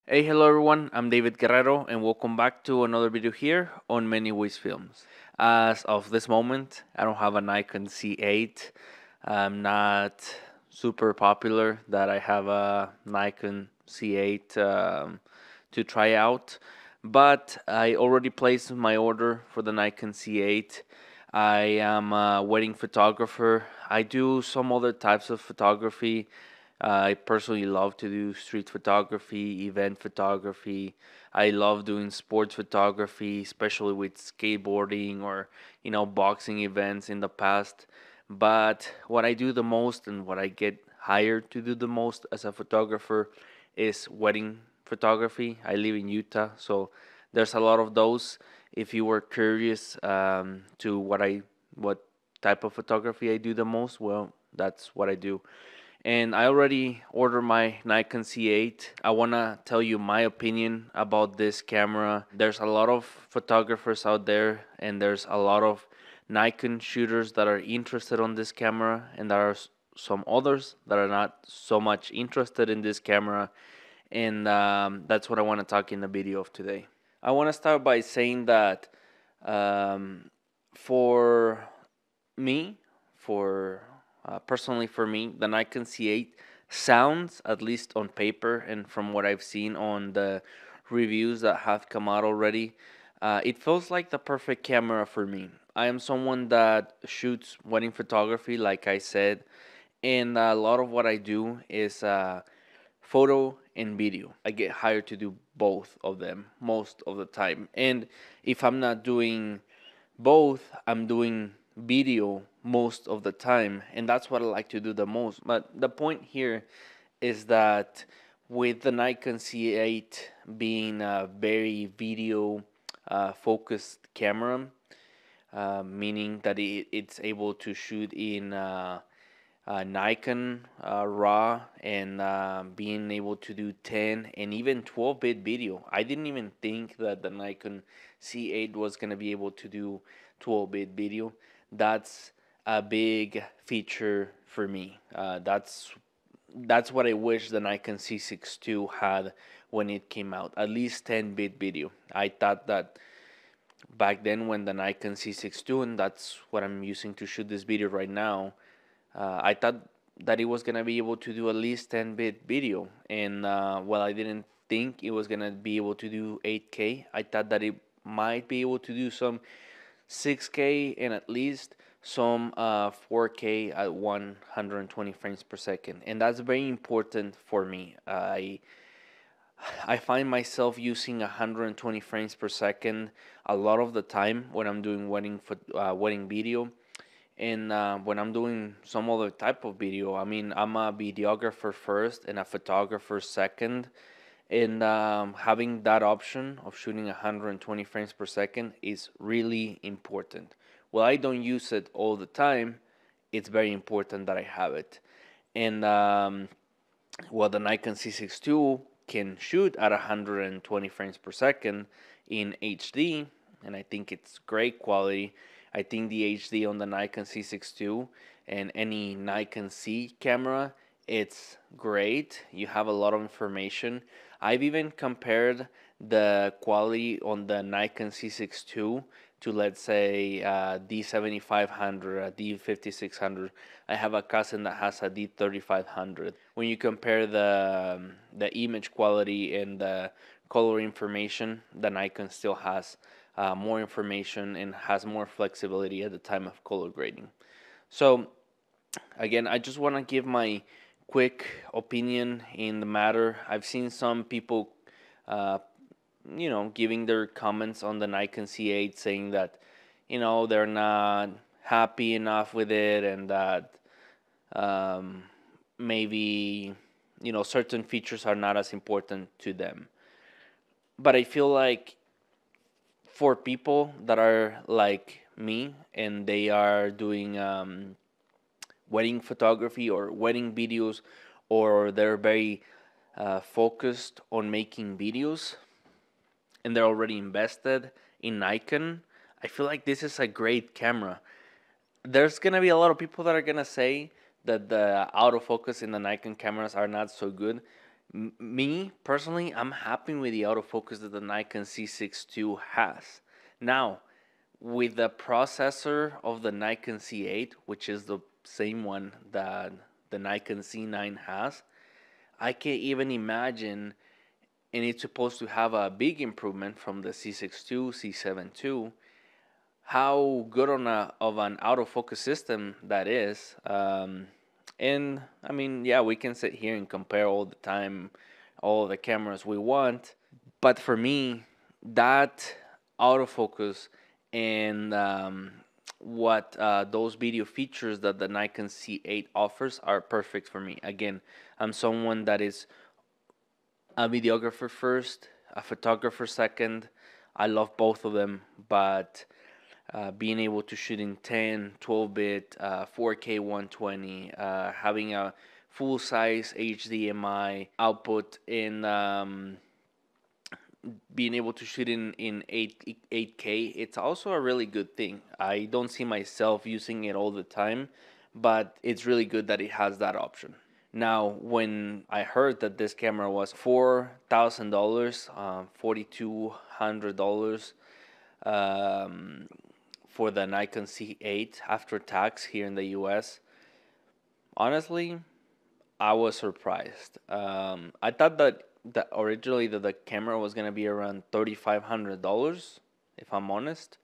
Hey, hello everyone, I'm David Guerrero and welcome back to another video here on Many Ways Films. As of this moment, I don't have a Nikon Z8. I'm not super popular that I have a Nikon Z8 to try out, but I already placed my order for the Nikon Z8. I am a wedding photographer. I do some other types of photography. I personally love to do street photography, event photography. I love doing sports photography, especially with skateboarding or, boxing events in the past. But what I do the most and what I get hired to do the most as a photographer is wedding photography. I live in Utah, so there's a lot of those. If you were curious to what type of photography I do the most, well, that's what I do. And I already ordered my Nikon Z8. I want to tell you my opinion about this camera. There's a lot of photographers out there, and there's a lot of Nikon shooters that are interested on this camera, and there are some others that are not so much interested in this camera. And that's what I want to talk in the video of today. I want to start by saying that um, for me, for personally for me, the Nikon Z8 sounds, at least on paper and from what I've seen on the reviews that have come out already, it feels like the perfect camera for me. I am someone that shoots wedding photography, like I said, and a lot of what I do is photo and video. I get hired to do both of them most of the time. And if I'm not doing both, I'm doing video most of the time, and that's what I like to do the most. But the point here is that with the Nikon Z8 being a very video focused camera, meaning that it's able to shoot in Nikon RAW and being able to do 10 and even 12-bit video. I didn't even think that the Nikon Z8 was going to be able to do 12-bit video. That's a big feature for me. That's what I wish the Nikon C6 II had when it came out. At least 10-bit video. I thought that back then when the Nikon C6 II, and that's what I'm using to shoot this video right now, I thought that it was gonna be able to do at least 10-bit video, and well, I didn't think it was gonna be able to do 8K. I thought that it might be able to do some 6K and at least some 4K at 120 frames per second, and that's very important for me. I find myself using 120 frames per second a lot of the time when I'm doing wedding video, and when I'm doing some other type of video. I mean, I'm a videographer first and a photographer second, and having that option of shooting 120 frames per second is really important. Well, I don't use it all the time. It's very important that I have it. And well, the Nikon C6 II can shoot at 120 frames per second in HD, and I think it's great quality. I think the HD on the Nikon C6 II and any Nikon C camera, it's great. You have a lot of information. I've even compared the quality on the Nikon C6 II to, let's say, D7500, a D5600. I have a cousin that has a D3500. When you compare the image quality and the color information, the Nikon still has more information and has more flexibility at the time of color grading. So again, I just want to give my quick opinion in the matter. I've seen some people, uh, giving their comments on the Nikon Z8 saying that, they're not happy enough with it and that um, maybe, certain features are not as important to them. But I feel like for people that are like me and they are doing wedding photography or wedding videos, or they're very focused on making videos and they're already invested in Nikon, I feel like this is a great camera. There's gonna be a lot of people that are gonna say that the autofocus in the Nikon cameras are not so good. Me personally, I'm happy with the autofocus that the Nikon Z6 II has. Now, with the processor of the Nikon Z8, which is the same one that the Nikon Z9 has, I can't even imagine, and it's supposed to have a big improvement from the C6 II, C7 II, how good on of an autofocus system that is. And I mean, yeah, we can sit here and compare all the time all the cameras we want, but for me, that autofocus and what those video features that the Nikon Z8 offers are perfect for me. Again, I'm someone that is a videographer first, a photographer second. I love both of them, but being able to shoot in 10, 12-bit, 4K 120, having a full-size HDMI output, in being able to shoot in 8K, it's also a really good thing. I don't see myself using it all the time, but it's really good that it has that option. Now, when I heard that this camera was $4,000, $4,200 for the Nikon Z8 after tax here in the US, honestly, I was surprised. I thought that originally that the camera was gonna be around $3,500, if I'm honest,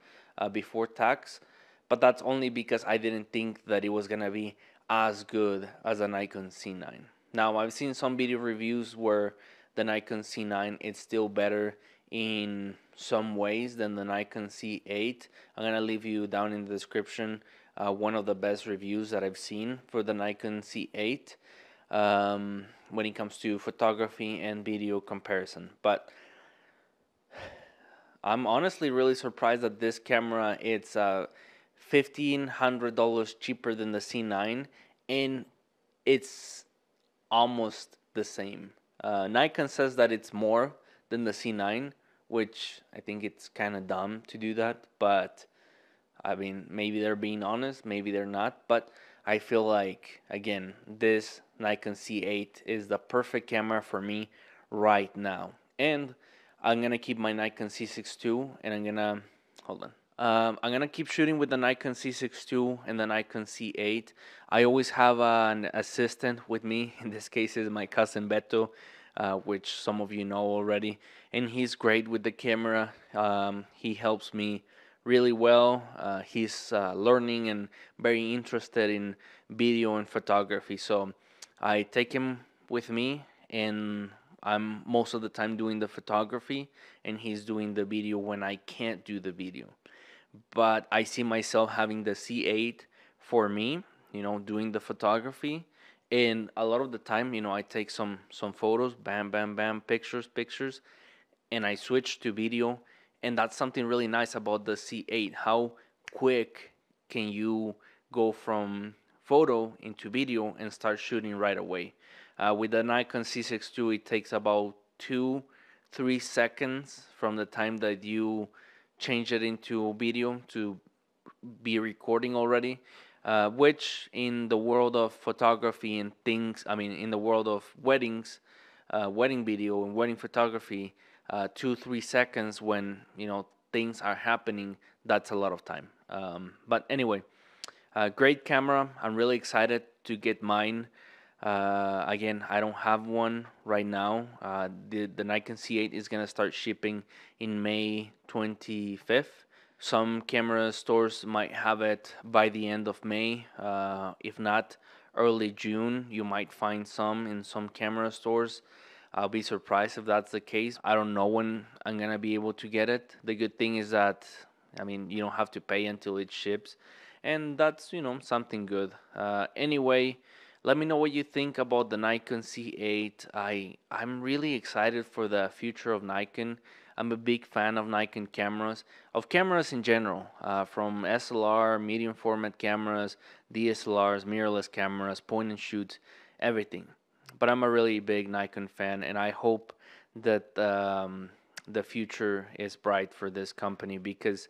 before tax. But that's only because I didn't think that it was gonna be as good as a Nikon Z9. Now I've seen some video reviews where the Nikon Z9 is still better in some ways than the Nikon Z8. I'm gonna leave you down in the description one of the best reviews that I've seen for the Nikon Z8 when it comes to photography and video comparison. But I'm honestly really surprised that this camera it's $1,500 cheaper than the Z9, and it's almost the same. Nikon says that it's more than the Z9, which I think it's kind of dumb to do that, but I mean, maybe they're being honest, maybe they're not, but I feel like, again, this Nikon Z8 is the perfect camera for me right now. And I'm going to keep my Nikon Z6 II, and I'm going to, hold on. I'm going to keep shooting with the Nikon Z6 II and the Nikon Z8. I always have an assistant with me. In this case, is my cousin Beto, which some of you know already. And he's great with the camera. He helps me really well. He's learning and very interested in video and photography. So I take him with me, and I'm most of the time doing the photography, and he's doing the video when I can't do the video. But I see myself having the Z8 for me, doing the photography. And a lot of the time, I take some photos, bam, bam, bam, pictures, and I switch to video. And that's something really nice about the Z8. How quick can you go from photo into video and start shooting right away? With the Nikon Z6 II, it takes about 2-3 seconds from the time that you change it into video to be recording already. Which in the world of photography and things, I mean, in the world of weddings, wedding video and wedding photography, 2-3 seconds when things are happening, that's a lot of time. But anyway, great camera. I'm really excited to get mine. Again, I don't have one right now. The Nikon Z8 is gonna start shipping in May 25th. Some camera stores might have it by the end of May. If not, early June, you might find some in some camera stores. I'll be surprised if that's the case. I don't know when I'm gonna be able to get it. The good thing is that, I mean, you don't have to pay until it ships, and that's something good. Anyway, let me know what you think about the Nikon Z8. I'm really excited for the future of Nikon. I'm a big fan of Nikon cameras, of cameras in general, from SLR, medium format cameras, DSLRs, mirrorless cameras, point and shoots, everything. But I'm a really big Nikon fan, and I hope that the future is bright for this company because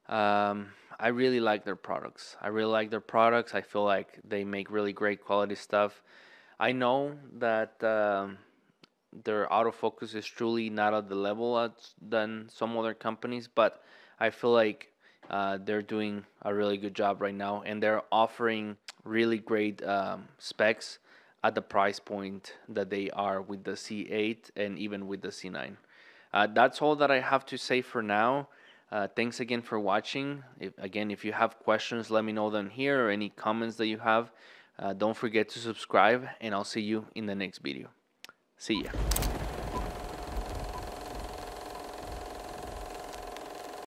I really like their products. I feel like they make really great quality stuff. I know that their autofocus is truly not at the level than some other companies, but I feel like they're doing a really good job right now, and they're offering really great specs at the price point that they are with the C8 and even with the C9. That's all that I have to say for now. Thanks again for watching. If you have questions, let me know them here, or any comments that you have. Don't forget to subscribe, and I'll see you in the next video. See ya.